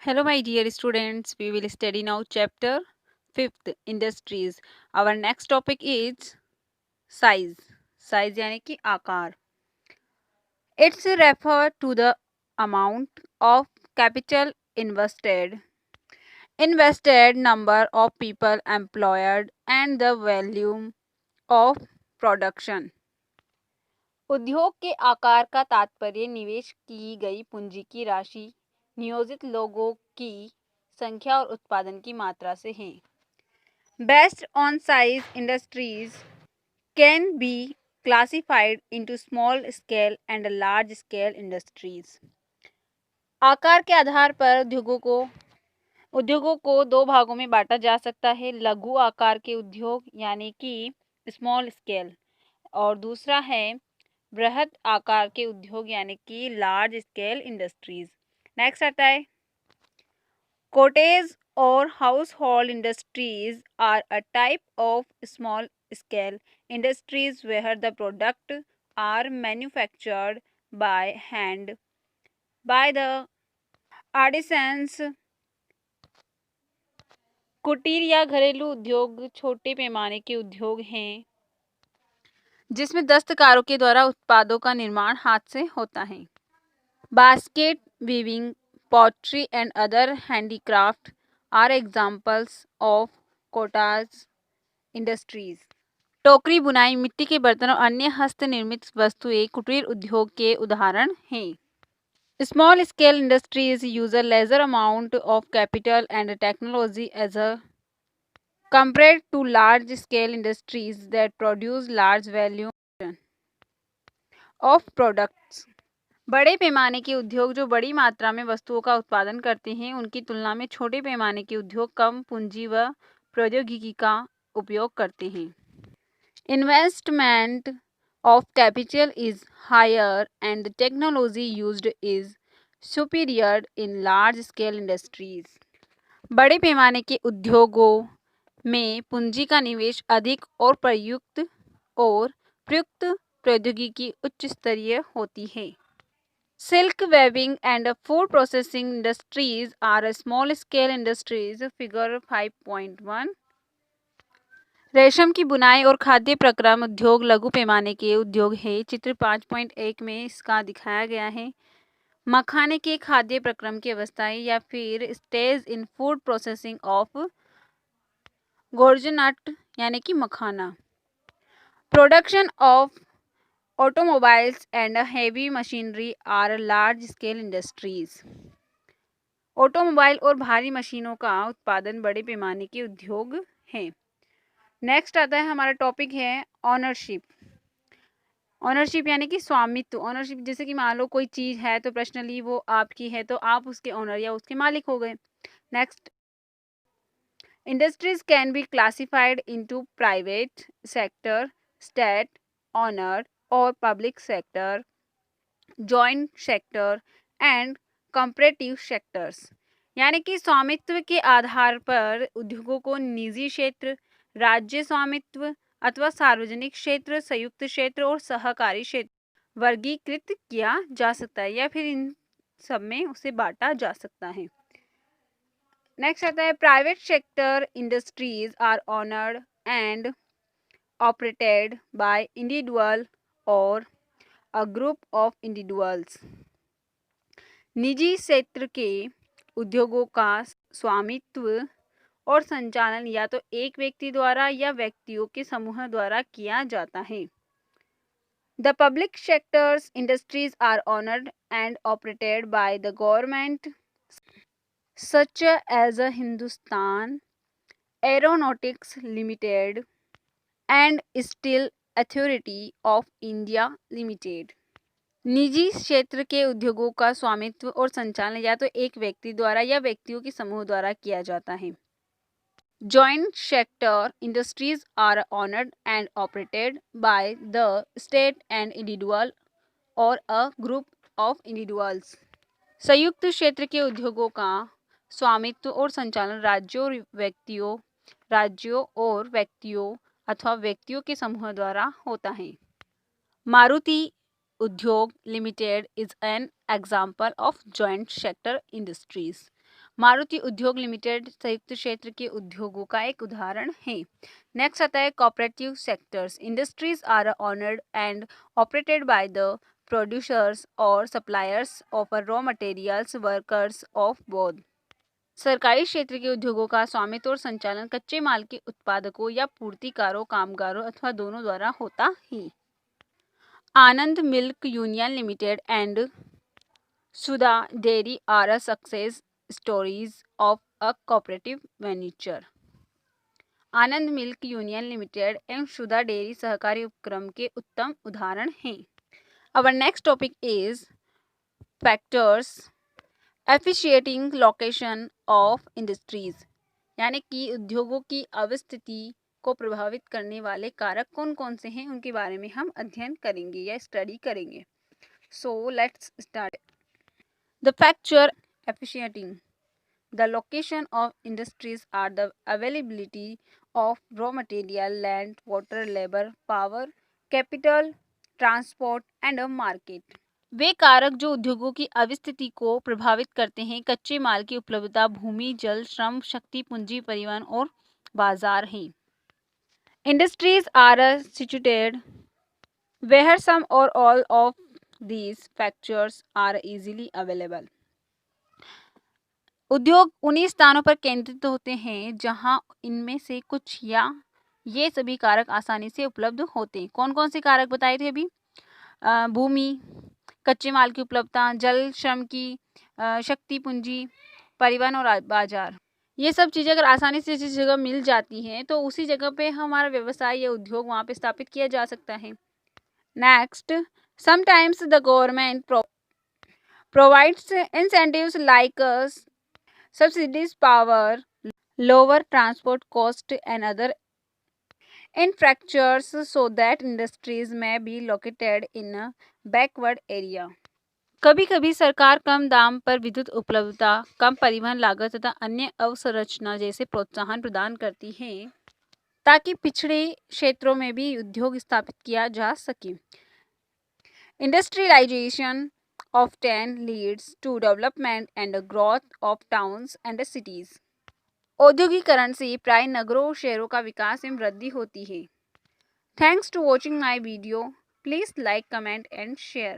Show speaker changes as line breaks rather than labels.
Hello, my dear students. We will study now chapter 5th Industries. Our next topic is size. Size यानी कि आकार. It's refer to the amount of capital invested number of people employed, and the volume of production. उद्योग के आकार का तात्पर्य निवेश की गई पूंजी की राशि, नियोजित लोगों की संख्या और उत्पादन की मात्रा से है. Based on size, industries can be classified into small scale and large scale industries. आकार के आधार पर उद्योगों को दो भागों में बांटा जा सकता है. लघु आकार के उद्योग यानी कि स्मॉल स्केल, और दूसरा है बृहद आकार के उद्योग यानी कि लार्ज स्केल इंडस्ट्रीज. नेक्स्ट आता है cottage or household industries are a type of small scale industries where the product are manufactured by hand by the artisans. कुटीर या घरेलू उद्योग छोटे पैमाने के उद्योग हैं जिसमें दस्तकारों के द्वारा उत्पादों का निर्माण हाथ से होता है. Basket weaving, pottery and other handicraft are examples of cottage industries. टोकरी बुनाई, मिट्टी के बर्तन और अन्य हस्त निर्मित वस्तुएं कुटीर उद्योग के उदाहरण हैं. Small scale industries use a lesser amount of capital and technology as a compared to large scale industries that produce large volume of products. बड़े पैमाने के उद्योग जो बड़ी मात्रा में वस्तुओं का उत्पादन करते हैं, उनकी तुलना में छोटे पैमाने के उद्योग कम पूंजी व प्रौद्योगिकी का उपयोग करते हैं. Investment of capital is higher and the technology used is superior in large scale industries. बड़े पैमाने के उद्योगों में पूंजी का निवेश अधिक और प्रयुक्त प्रौद्योगिकी उच्च स्तरीय होती है. Silk weaving and food processing industries are small scale industries. Figure 5.1. रेशम की बुनाई और खाद्य प्रक्रम उद्योग लघु पैमाने के उद्योग है. चित्र 5.1 में इसका दिखाया गया है. मखाने के खाद्य प्रक्रम की अवस्थाएं या फिर stage in food processing of gorgon nut यानी कि makhana. Production of automobiles and heavy machinery are large scale industries. Automobile और भारी मशीनों का उत्पादन बड़े पैमाने के उद्योग हैं. नेक्स्ट आता है हमारा टॉपिक है ऑनरशिप. ऑनरशिप यानी कि स्वामित्व. ऑनरशिप जैसे कि मान लो कोई चीज़ है तो पर्सनली वो आपकी है तो आप उसके ऑनर या उसके मालिक हो गए. Next, industries can be classified into private sector, state owner और public sector, joint sector and comparative sectors. यानी कि स्वामित्व के आधार पर उद्योगों को निजी क्षेत्र, राज्य स्वामित्व अथवा सार्वजनिक क्षेत्र, संयुक्त क्षेत्र और सहकारी क्षेत्र वर्गीकृत किया जा सकता है या फिर इन सब में उसे बांटा जा सकता है. नेक्स्ट आता है private sector industries are owned and operated by individual और अ ग्रुप ऑफ इंडिविजुअल्स. निजी क्षेत्र के उद्योगों का स्वामित्व और संचालन या तो एक व्यक्ति द्वारा या व्यक्तियों के समूह द्वारा किया जाता है. The public sectors industries are owned and operated by the government such as a Hindustan aeronautics limited and steel authority of India limited. निजी क्षेत्र के उद्योगों का स्वामित्व और संचालन या तो एक व्यक्ति द्वारा या व्यक्तियों के समूह द्वारा किया जाता है. Joint sector industries are owned and operated by the state and individual और अ ग्रुप ऑफ इंडिविजुअल्स. संयुक्त क्षेत्र के उद्योगों का स्वामित्व और संचालन राज्यों और व्यक्तियों अथवा व्यक्तियों के समूह द्वारा होता है. मारुति उद्योग limited is an example of joint sector industries. Maruti उद्योग लिमिटेड संयुक्त क्षेत्र के उद्योगों का एक उदाहरण है। नेक्स्ट आता है cooperative sectors. Industries are owned and operated by the producers और suppliers of raw materials workers of both. सरकारी क्षेत्र के उद्योगों का स्वामित्व और संचालन कच्चे माल के उत्पादकों या पूर्तिकारों, कामगारों अथवा दोनों द्वारा होता है। Anand Milk Union Limited and Sudha Dairy are a success stories of a cooperative venture. Anand Milk Union Limited एवं सुधा डेयरी सहकारी उपक्रम के उत्तम उदाहरण हैं। Our next topic is factors officiating location of industries, यानी कि उद्योगों की अवस्थिति को प्रभावित करने वाले कारक कौन कौन से हैं, उनके बारे में हम अध्ययन करेंगे या स्टडी करेंगे। So let's start. The factor officiating the location of industries are the availability of raw material, land, water, labor, power, capital, transport and a market. वे कारक जो उद्योगों की अवस्थिति को प्रभावित करते हैं कच्चे माल की उपलब्धता, भूमि, जल, श्रम, शक्ति, पूंजी, परिवहन और बाजार हैं। Industries are situated where some और all of these factors are easily available. उद्योग उन्हीं स्थानों पर केंद्रित होते हैं जहां इनमें से कुछ या ये सभी कारक आसानी से उपलब्ध होते हैं। कौन कौन से कारक बताए थे अभी? भूमि, कच्चे माल की उपलब्धता, जल, श्रम की शक्ति, पूंजी, परिवहन और बाजार। ये सब चीज़ें अगर आसानी से जिस जगह मिल जाती हैं तो उसी जगह पे हमारा व्यवसाय या उद्योग वहाँ पे स्थापित किया जा सकता है। Next, sometimes the government provides incentives like subsidies, power, lower transport cost and other infrastructures so that industries may be located in a backward area. कभी कभी सरकार कम दाम पर विद्युत उपलब्धता, कम परिवहन लागत तथा अन्य अवसंरचना जैसे प्रोत्साहन प्रदान करती है ताकि पिछड़े क्षेत्रों में भी उद्योग स्थापित किया जा सके। Industrialization often leads to development and growth of towns and cities. औद्योगिकरण से प्राय नगरों और शहरों का विकास एवं वृद्धि होती है। Thanks to watching my video. Please like, comment and share.